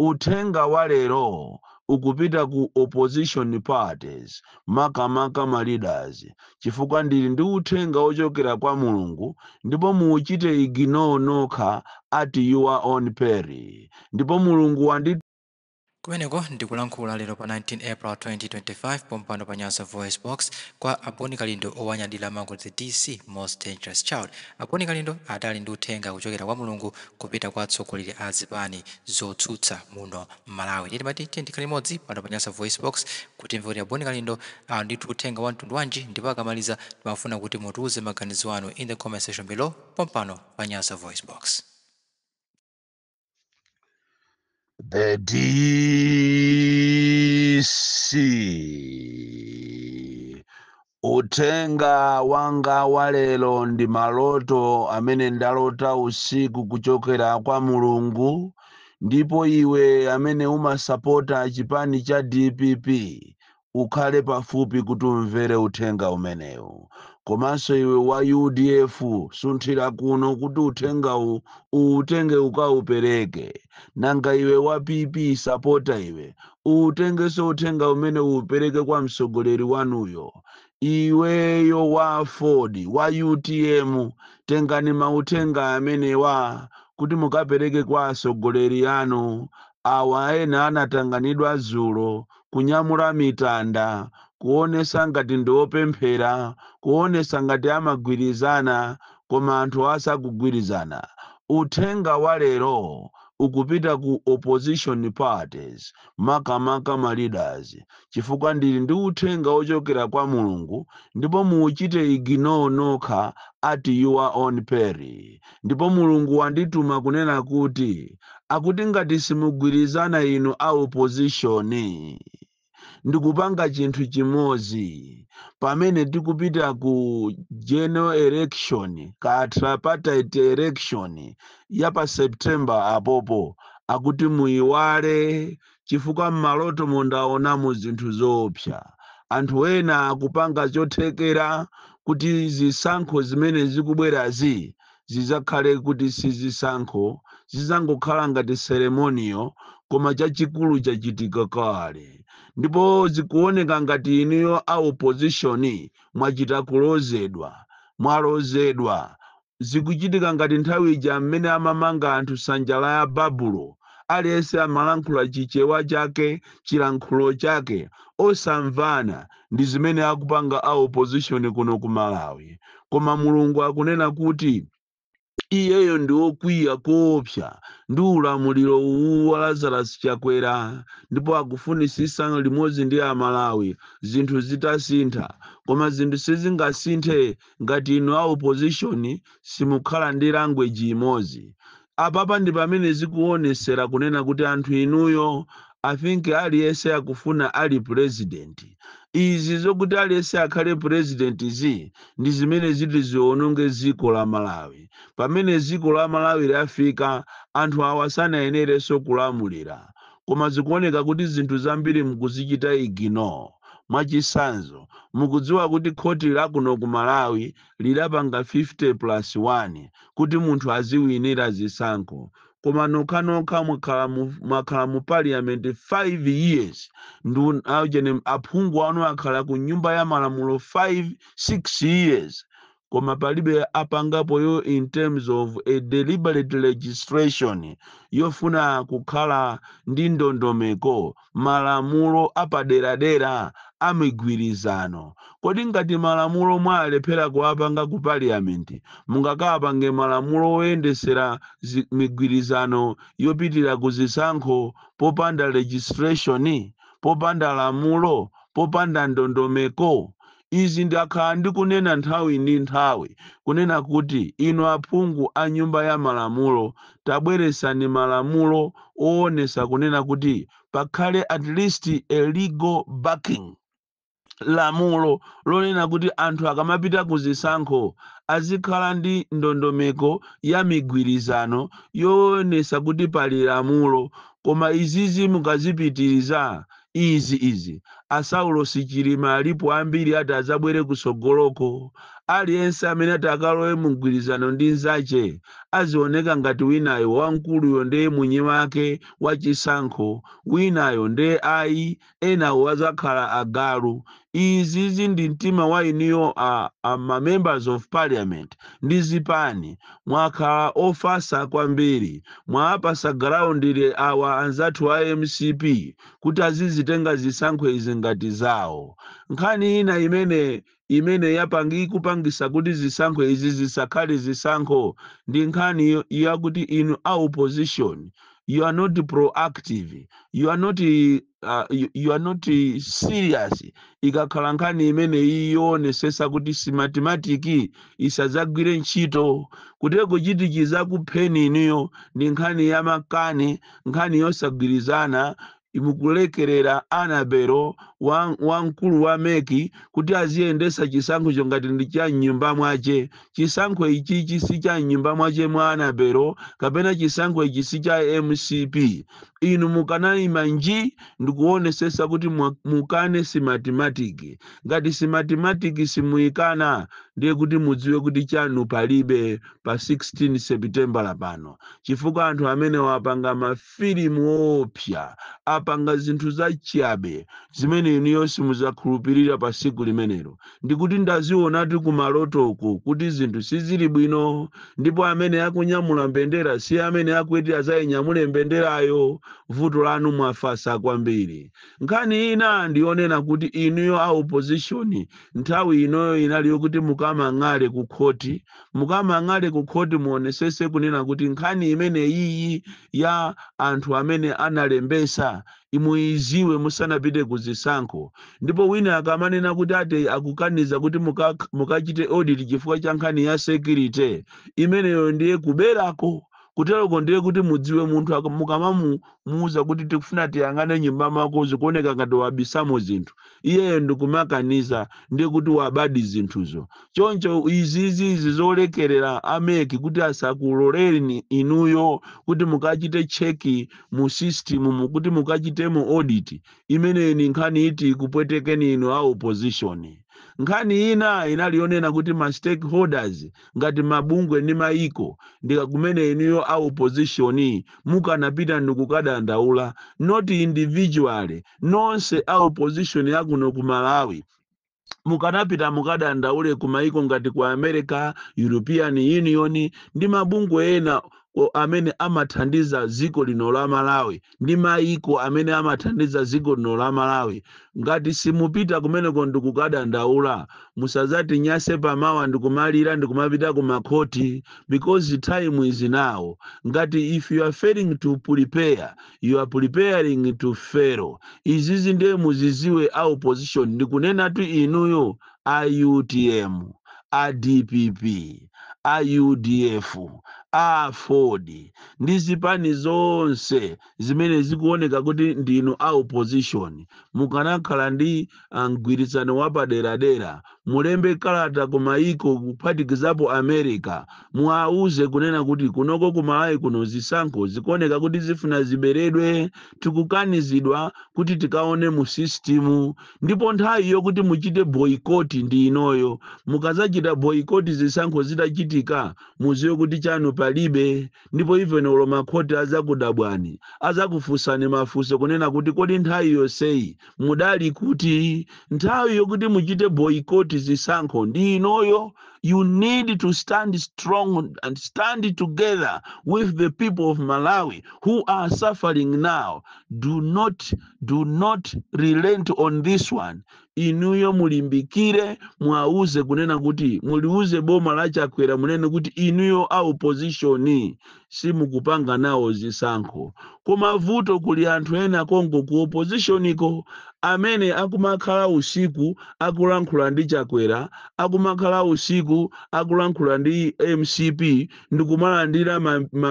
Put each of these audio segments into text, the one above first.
Uthenga wa lero ukupita ku opposition parties makamaka ma leaders chifukwa ndili ndi uthenga ochokera kwa Mulungu ndipo muuchite ignore nokha at your own peril. Ndipo Mulungu wandi Kumeneko ndikulankhula lero pa 19 April 2025 pompano pa Nyasa Voice Box kwa Aponi Kalindo owanyadira Mangozi DC Most Dangerous Child. Aponi Kalindo adali ndi uthenga kuchokera kwa Mulungu kupita kwa atsogoleri a zipani zotsutsa muno Malawi. Timati tiye limodzi pano pa Nyasa Voice Box kuti mvoti Aponi Kalindo ndi uthenga wa mtundu wanji ndipo akamaliza timafuna kuti mutiuze maganizo anu in the comment section below pompano pa Nyasa Voice Box. The DC. Uthenga wanga wa lero ndi maloto amene ndalota usiku kuchokera kwa Mulungu, ndipo iwe amene umasapota chipani cha DPP ukhale pafupi kuti umvere uthenga umenewu. Komanso iwe wa UDF sunthira kuno kuti uthenga utenge ukaupereke. Nanga iwe wa PP sapota iwe utengeso uthenga umene upereke kwa msogoleri wanuyo. Iweyo wa Ford wa UTM tengani mauthenga amene kuti mukapereke kwa asogoleri anu. Awa ena anatanganidwa dzulo kunyamula mitanda, kuonesa ngati ndiopemphera, kuonesa ngati amagwirizana koma anthu asakugwirizana. Uthenga wa lero ukupita ku opposition parties makamaka ma leaders chifukwa ndili ndi uthenga ochokera kwa Mulungu ndipo muuchite ignore nokha at your own peril. Ndipo Mulungu wandituma kunena kuti akuti ngati simugwirizana inu a opposition ndikupanga chinthu chimodzi pamene tikupita ku general election ka tripartite election ya pa September apopo akuti muiwale chifukwa mmaloto mundaonamo zinthu zoopsa. Anthu ena akupanga chothekera kuti zisankho zimene zikubwerazi zizakhale kuti sizisankho, zizangokhala ngati ceremonial koma chachikulu chachitika kale. Ndipo zikuoneka ngati inuyo a opposition mwachita kulozedwa, mwalozedwa. Zikuchitika ngati nthawi ija mmene amamanga anthu sanjala ya Babulo, aliyense amalankhula chichewa chake, chilankhulo chake osamvana. Ndi zimene akupanga a opposition kuno ku Malawi. Koma Mulungu akunena kuti iyeyo ndi wokwiya koopsa ndi ulamuliro uwu wa Lazarus Chakwera, ndipo akufunisisa limodzi ndi Amalawi zinthu zitasintha. Koma zinthu sizingasinthe ngati inu a opposition simukhala ndi language imodzi. Apapa ndi pamene zikuonesera kunena kuti anthu inuyo I think aliyense akufuna ali president. Izi zokuti aliyense akhale president ndi zimene ziti ziononge ziko la Malawi. Pamene ziko la Malawi lafika anthu awasanayenereso kulamulira. Koma zikuoneka kuti zinthu zambiri mukuzichita ignore. Mwachisanzo mukudziwa kuti khoti la kuno ku Malawi lidapanga 50+1 kuti munthu aziwinira zisankho. Koma nokha mwakhala mu parliament 5 years. Ndu ajene aphungu anu akhala ku nyumba ya malamulo 5-6 years. Koma palibe apangapo yo in terms of a deliberate legislation yofuna kukhala ndi ndondomeko malamulo apaderadera amigwirizano. Kodi ngati malamulo mwalephera kuwapanga ku parliament mungakapange malamulo oyendesera migwirizano yopitira kuzisankho popanda legislation, popanda lamulo, popanda ndondomeko? Izi ndakhala ndikunena nthawi ndi nthawi kunena kuti inu aphungu a nyumba ya malamulo tabweresani malamulo oonesa kunena kuti pakhale at least a legal backing. Lamulo lonena kuti anthu akamapita kuzisankho azikhala ndi ndondomeko ya migwirizano yoonesa kuti pali lamulo. Koma izizi mukazipitiriza izi Asaulo Chilima alipo ambiri ati azabwere kusogoloko. Aliyense amene ati akalowe mu mgwirizano ndi nzache azioneka ngati winayo wamkuluyo ndiye mwini wake wachisankho, winayo ndiye ayi, enawo azakhala agalu. Izi ndi mtima wa iniyo ma members of parliament ndi zipani mwakhala ofasa kwambiri, mwapasa ground awa anzathu a MCP kuti azizitenga zisankho izi ngati zawo. Nkhani ina imene ikupangisa kuti zisankho izi zisakhale zisankho ndi nkhani yakuti inu a opposition, you are not proactive, you are not serious. Ikakhala nkhani imene iyonesesa kuti simatematiki isadzagwire ntchito, kuteko chitichiza kupheni iniyo ndi nkhani ya makani, nkhani yosagwirizana imukulekerera Anabelo wamkulu wa meki kuti aziyendesa chisankho chongati ndi cha nyumba mwache. Chisankho ichi si cha nyumba mwache mwa Anabelo kapena chisankho ichi si cha MCP. Inu mukanayima nji ndikuonesesa kuti mukane simatematiki. Ngati simatematiki simuyikana ndiye kuti mudziwe kuti chanu palibe pa 16 September lapano. Chifukwa anthu amene wapanga mafilimu opya, apanga zinthu zachiabe zimene iniyo simuzakhulupirira pa siku limenelo. Ndikuti ndazionatu kumalotoko kuti zinthu sizili bwino, ndipo amene akunyamula mbendera si amene akuti azayinyamule mbenderayo. Vuto lanu mwafasa kwambiri. Nkhani ina ndionena kuti iniyo a opposition nthawi inoyo inaliyo kuti mukamang'ale ku khoti, mukamang'ale ku khoti muonesese kunena kuti nkhani imene iyi ya anthu amene analembesa imuiziwe musanapite kuzisankho. Ndipo wina akamanena kuti ate akukaniza kuti mukachite audit chifukwa cha nkhani ya security, imeneyo ndiye kuberako. Kuteroko ndiye kuti mudziwe munthu mukamamuuza kuti tikufuna tiyang'ane nyumba mwako zikuoneka ngati wabisamo zinthu, iyeyo ndikumakaniza ndiye kuti wabadi zinthuzo. Choncho izi zolekerera ameki kuti asakuloleni inuyo kuti mukachite cheki mu system kuti mukachitemo audit, imene ni nkhani iti kupwetekeni inu a opposition. Nkhani ina inalionena kuti ma stakeholders ngati mabungwe ndi maiko ndika kumene iniyo a opposition mukanapita ndikukadandaula, not individually, nonse a opposition yakuno ku Malawi mukanapita mukadandaule kumaiko ngati ku America, European Union ndi mabungwe ena amene amathandiza ziko lino la Malawi ndi maiko amene amathandiza ziko lino la Malawi. Ngati simupita kumeneko ndikukadandaula, musazati nyase pamawa ndikumalira ndikumapita ku makhoti, because time is now. Ngati if you are failing to prepare, you are preparing to fail. Izizi ndiye muziziwe a opposition ndikunena tu inuyo a UTM, a DPP, a UDF, a Ford ndi zipani zonse zimene zikuoneka kuti ndino a opposition, mukanakhala ndi mgwirizano wapaderadera, mulembe kalata kumaiko kuphatikizapo America, muauze kunena kuti kunoko ku Malawi kuno zisankho zikuoneka kuti zifuna ziberedwe, tikukanizidwa kuti tikaone mu system, ndipo nthawi yokuti muchite boycott ndi inoyo. Mukazachita boycott zisankho zitachitika, muziwe kuti chanu palibe, ndipo even olo makhoti azakudabwani, azakufunsani mafunso kunena kuti kodi nthawi yonseyi mudali kuti. Nthawi yokuti muchite boycott zisankho ndi inoyo. You need to stand strong and stand together with the people of Malawi who are suffering now. Do not relent on this one. Inuyo mulimbikire, muauze kunena kuti, muliuze boma la Chakwera munene kuti inuyo a opposition simukupanga nawo zisankho. Koma vuto kuli anthu ena Kongo ku opposition ko amene akumakhala usiku akulankhula ndi Chakwera, akumakhala usiku akulankhula ndi MCP, ndikumalandira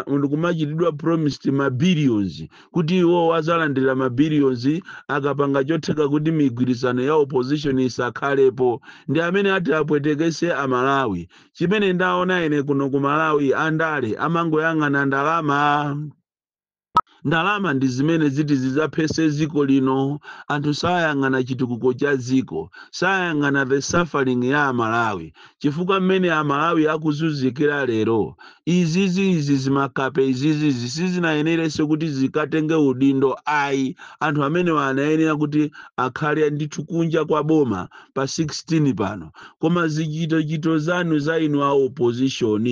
ndikumachitidwa promised ma billions kuti iwo azalandira ma billions akapanga chotheka kuti migwirizano ya opposition isakhalepo. Ndi amene ati apwetekese a Malawi. Chimene ndaona ine kuno ku Malawi andale amangoyang'ana ndalama. ndalama ndi zimene ziti zizaphese ziko lino. Anthu sayang'ana chitukuko cha ziko, sayang'ana the suffering ya Amalawi, chifukwa mmene Amalawi akuzunzikira lero. Izi zimakape izizi sizinayenerenso kuti zikatenge udindo ayi. Anthu amene anayenera kuti akhale ndithu kunja kwa boma pa 16 pano. Koma zichito zanu za inu a opposition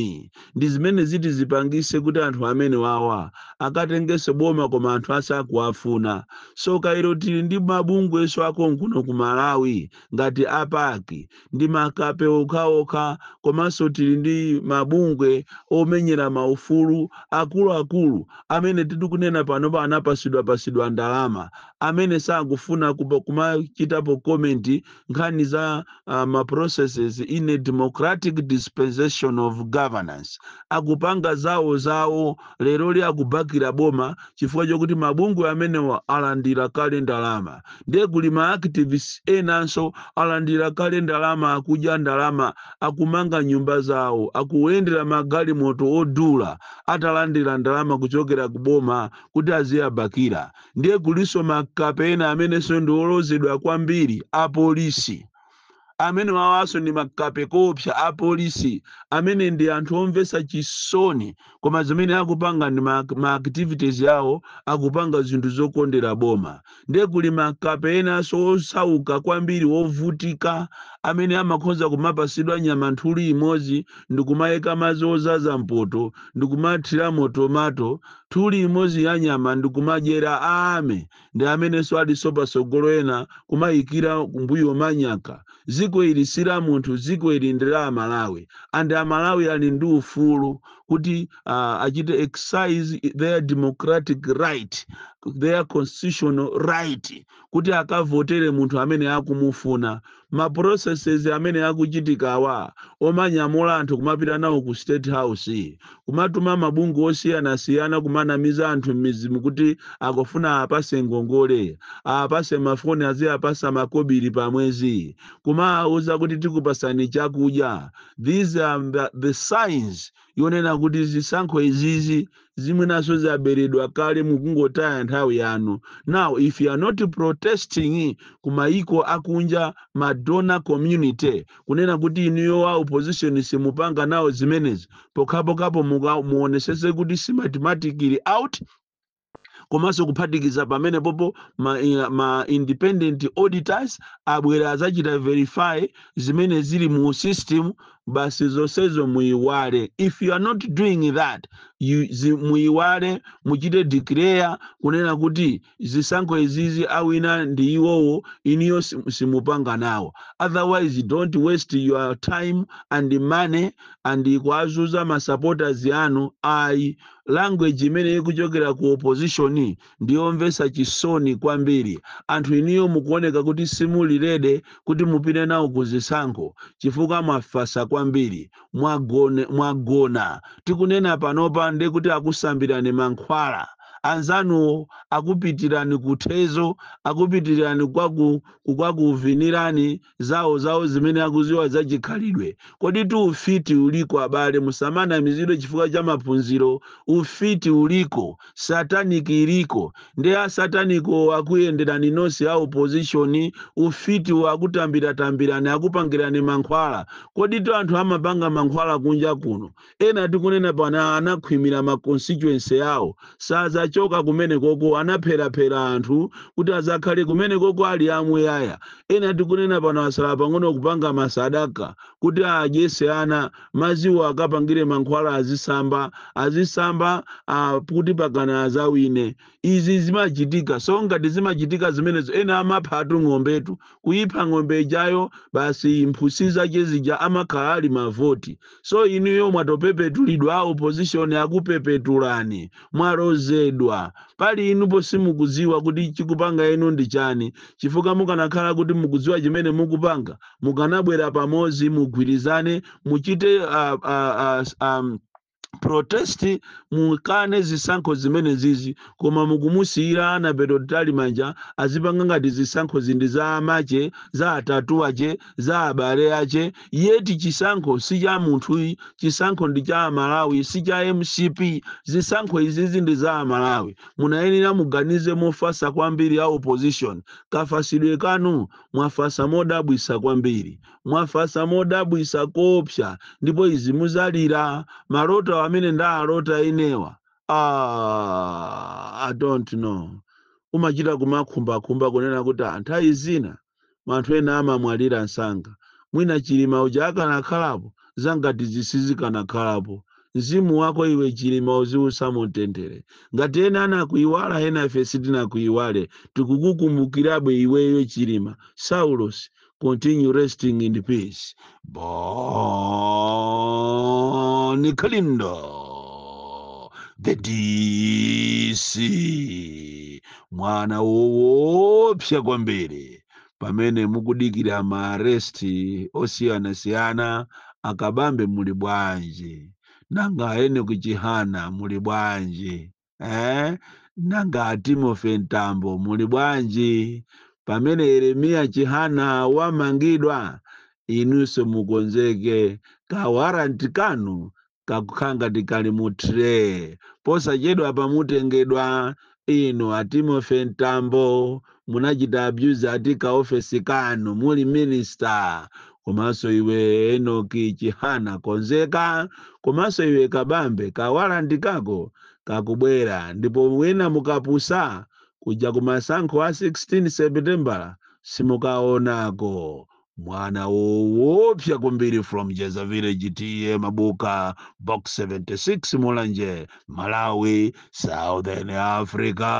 ndi zimene ziti zipangise kuti anthu amene wawa akatengenso boma koma anthu asakuafuna. So kairo tili ndi mabungwe so akonkuno ku Malawi ngati apaki ndi makape okhaokha, komanso tili ndi mabungwe omenyera maufulu akuluakulu amene titikunena pano anapasidwa ndalama, amene sakufuna kumachitapo comment nkhani za ma processes in a democratic dispensation of governance. Akupanga zawo lero li akubakira boma chifukwa chokuti mabungwe amene alandira kale ndalama. Ndiye kuli ma activists enanso alandira kale ndalama, akudya ndalama, akumanga nyumba zawo, akuyendera magalimoto odula atalandira ndalama kuchokera kuboma kuti aziyabakira. Ndiye kuliso makapena amene ndi olozedwa kwambiri apolisi, amene wawaso ndi makape kopsa apolisi, amene ndi anthu omvesa chisoni, koma zimene akupanga ndi ma activities yawo akupanga zinthu zokondera boma. Ndiye kuli makape enanso osauka kwambiri wovutika, amene amakhoza kumapasidwa nyama nthuli imodzi ndi kumayeka madzi ozaza mpoto ndi kumathiramo tomato, thuli imodzi ya nyama ndi kumadyera ame, ndi amenenso aliso pasogolo ena kumayikira kumbuyo manyaka. Ziko ili sila munthu, ziko ili ndi la Amalawi, and Amalawi ali ndi ufulu kuti achite exercise their democratic right, their constitutional right, kuti akavotere munthu amene akumufuna. Ma processes amene akuchitikawa omanyamula anthu kumapita nawo ku State House, kumatuma mabungwe osiyana kumanamiza anthu m'mizimu kuti akufuna apase ngongole, apase mafoni aziyapasa makobiri pa mwezi, kumauza kuti tikupasani chakudya. These are the signs yonena kuti zisankho izizi zimwe naso zaberedwa kale mukungotaya nthawi yanu. Now if you are not protesting kumaiko akunja madona community kunena kuti inuyo wa opposition simupanga nawo zimenezi, pokapo muonesese kuti si mathematically out, komanso kuphatikiza pamene popo ma independent auditors abwera azachita verify zimene zili mu system, basi zonsezo muiwale. If you are not doing that, muiwale, muchite declare kunena kuti zisankho izizi awina ndi iwowo, iniyo simupanga nawo. Otherwise don't waste your time and money and kuazuza ma supporters yanu. Language imene ikuchokera ku opposition ndiyomvesa chisoni kwambiri. Anthu iniyo mukuoneka kuti simulirede kuti mupite nawo kuzisankho chifukwa mwafasa kwambiri, mwagona. Tikunena panopa ndi kuti akusambirani mankhwala, anzanu akupitirani kuthezo, akupitirani kuvinirani zawo zimene akuziwa zachikhalidwe. Kodi tu ufiti uliko abale, musamana mizidwe chifukwa cha maphunziro. Ufiti uliko, sataniki iliko, ndi a sataniko akuyenderani nonse a opposition. Ufiti wakutambirani akupangirani mankhwala. Kodi tu anthu amapanga mankhwala kunja kuno? Ena tikunena pana anakhwimira ma constituency yawo, sazachoka kumene koko, anaphera anthu kuti azakhale kumene koko ali amuyaya. Ena tikunena pano asala pang'ono kupanga masadaka kuti adyese ana maziwo akapangire mankhwala azisamba kuti pakana azawine. Izi zimachitika. So ngati zimachitika zimenezo, ena amaphatu ng'ombetu, kuyipha ng'ombe ijayo basi mphusi zake zija amakhala ali mavoti. So inuyo mwatopepetulidwa, opposition akupepetulani, mwalozedwa. Pali inupo simukuziwa kuti chikupanga inu ndi chani, chifukwa mukanakhala kuti mukuziwa chimene mukupanga, mukanabwera pamodzi mugwirizane, muchite protesti mukane zisankho zimene zizi koma mukumusiyira ana peto tali manja azipanga ngati zisankho zindi za amache za atatu ache za abale ache yeti chisankho si cha munthu chisankho ndi cha Malawi si cha MCP zisankho izizi ndi za Malawi munayenera muganize mofasa kwambiri a opposition kafasidwe kanu mwafasa modabwisa kwambiri mwafasa modabwisa kopsa ndipo izi muzalira maloto amene ndalota inewa I don't know umachita kumakhumbakhumba kunena kuti nthawi zina anthu ena amamwalira nsanga mwina Chilima uja akanakhalapo zangati zisizikanakhalapo mzimu wako iwe Chilima uziusa mutendere ngati ena anakuiwala ena ife sitinakuiwale tikukukumbukirabe iweyo Chilima Saulos continue resting in peace Boni Kalindo the DC mwana woopsa kwambiri pamene mukudikira maaresti osiyanasiyana akabambe muli bwanji nanga ene kuchihana muli bwanji nanga Timothy Ntambo muli bwanji pamene Yeremiya Chihana wamangidwa inunso mukonzeke kawaranti kanu kakukhanga tikali mutre posachedwa pamutengedwa ino Timothy Ntambo munachita abuse atika ofesi kanu muli minister komanso iwe Enoki Chihana konzeka komanso iwe kabambe kawaranti kako kakubwera ndipo wena mukapusa kuja kumasankho a 16 September simukaonako mwana woopsa kwambiri from Jeza Village TM Mabuka box 76 Mulanje Malawi Southern Africa.